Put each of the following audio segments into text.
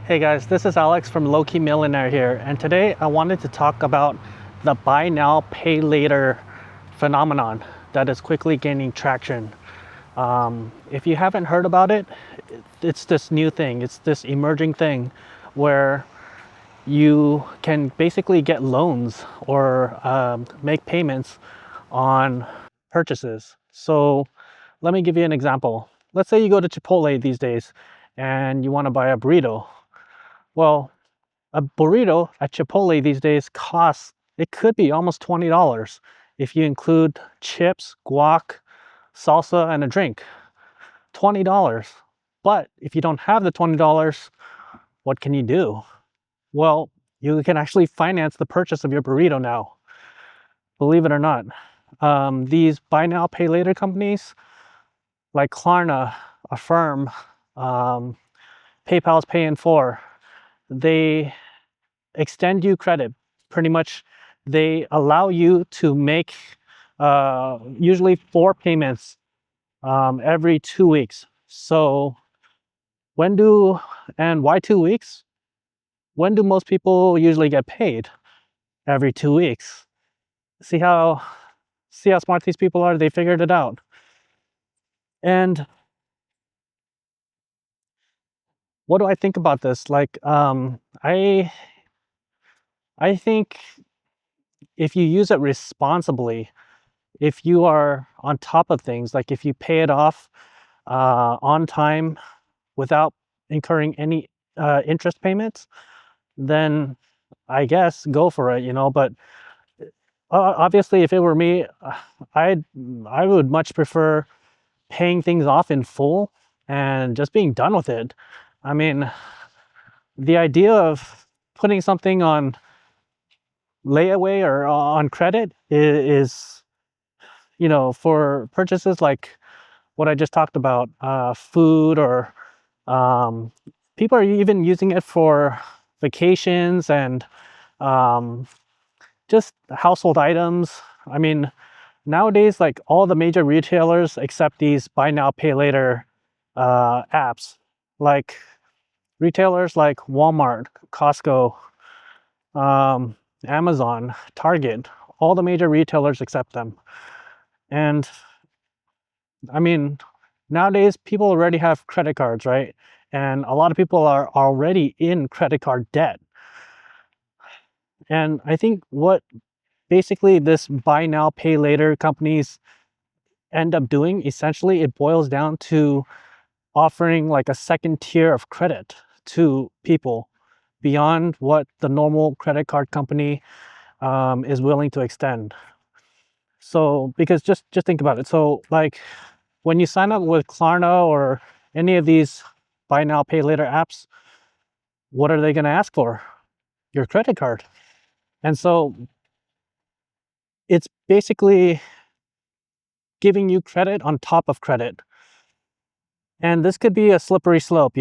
Hey guys, this is Alex from Low Key Millionaire here, and today I wanted to talk about the buy now, pay later phenomenon that is quickly gaining traction. If you haven't heard about it, it's this new thing, it's this emerging thing where you can basically get loans or make payments on purchases. So let me give you an example. Let's say you go to Chipotle these days and you want to buy a burrito. Well, a burrito at Chipotle these days costs, it could be almost $20 if you include chips, guac, salsa, and a drink. $20. But if you don't have the $20, what can you do? Well, you can actually finance the purchase of your burrito now, believe it or not. These buy now, pay later companies like Klarna, Affirm, PayPal's Pay in 4, they extend you credit. Pretty much, they allow you to make usually 4 payments every 2 weeks. So why 2 weeks? When do most people usually get paid? Every 2 weeks. See how smart these people are? They figured it out. And what do I think about this? Like, I think if you use it responsibly, if you are on top of things, like if you pay it off on time without incurring any interest payments, then I guess go for it, But obviously, if it were me, I would much prefer paying things off in full and just being done with it. I mean, the idea of putting something on layaway or on credit is for purchases like what I just talked about, food, or um, people are even using it for vacations and um, just household items. I mean, nowadays, like all the major retailers accept these buy now, pay later apps, like retailers like Walmart, Costco, um, Amazon, Target, all the major retailers accept them. And I mean, nowadays people already have credit cards, right? And a lot of people are already in credit card debt. And I think what basically this buy now, pay later companies end up doing, essentially, it boils down to offering like a second tier of credit to people beyond what the normal credit card company is willing to extend. So, because just think about it. So, like when you sign up with Klarna or any of these buy now, pay later apps, what are they going to ask for? Your credit card. And so it's basically giving you credit on top of credit. And this could be a slippery slope,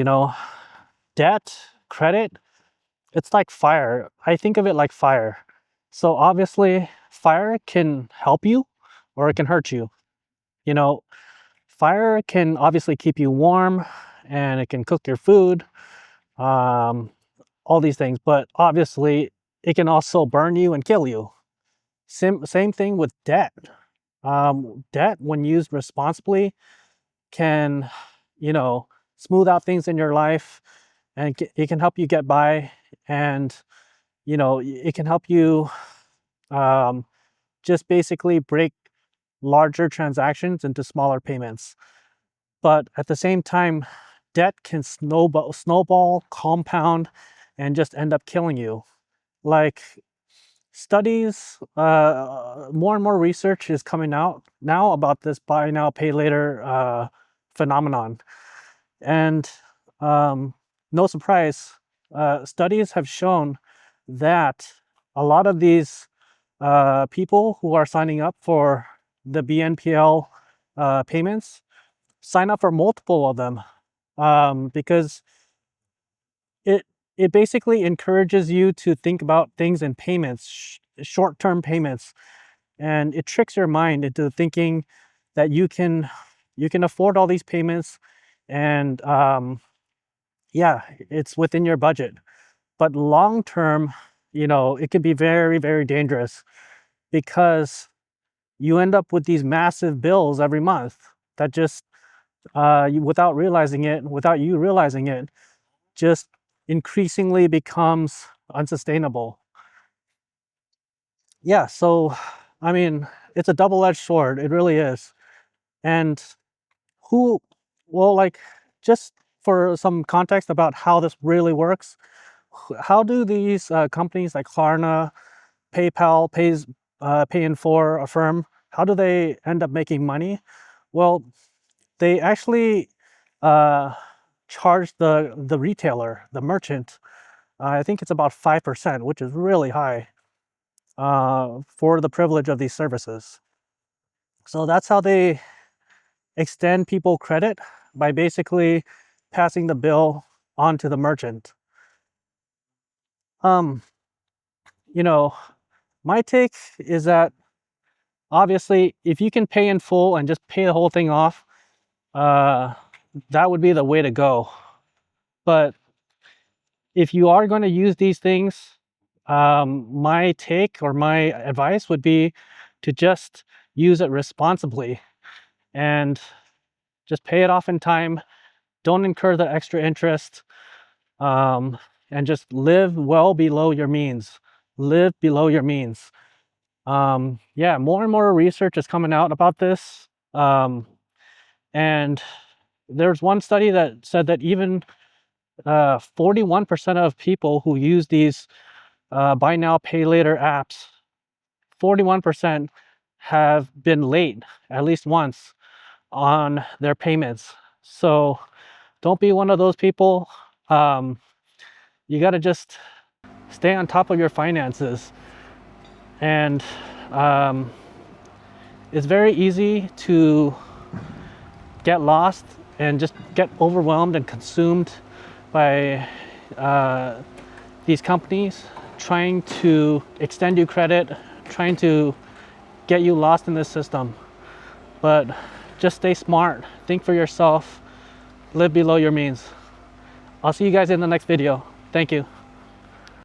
Debt, credit, it's like fire. I think of it like fire. So obviously, fire can help you or it can hurt you. You know, Fire can obviously keep you warm and it can cook your food, um, all these things, but obviously it can also burn you and kill you. Same thing with debt. Debt, when used responsibly, can, you know, smooth out things in your life, and it can help you get by, and it can help you um, just basically break larger transactions into smaller payments. But at the same time, debt can snowball, compound, and just end up killing you. Like studies, more and more research is coming out now about this buy now, pay later phenomenon. And no surprise, studies have shown that a lot of these people who are signing up for the BNPL payments sign up for multiple of them, because it it basically encourages you to think about things in payments, short-term payments, and it tricks your mind into thinking that you can afford all these payments, and yeah, it's within your budget. But long term, it could be very, very dangerous because you end up with these massive bills every month that just, without you realizing it, just increasingly becomes unsustainable. Yeah, so I mean, it's a double-edged sword. It really is. And who, well, like, just for some context about how this really works, how do these companies like Klarna, PayPal, Pay in 4, Affirm, how do they end up making money? Well, they actually uh, charge the retailer, the merchant. I think it's about 5%, which is really high for the privilege of these services. So that's how they extend people credit, by basically passing the bill on to the merchant. Um, you know, my take is that obviously, if you can pay in full and just pay the whole thing off, uh, that would be the way to go. But if you are going to use these things, my take or my advice would be to just use it responsibly and just pay it off in time. Don't incur the extra interest, um, and just live well below your means. Live below your means. Yeah, more and more research is coming out about this. And there's one study that said that even 41% of people who use these buy now, pay later apps, 41% have been late at least once on their payments. So don't be one of those people. You got to just stay on top of your finances. And it's very easy to get lost and just get overwhelmed and consumed by these companies trying to extend you credit, trying to get you lost in this system. But just stay smart, think for yourself, live below your means. I'll see you guys in the next video. Thank you.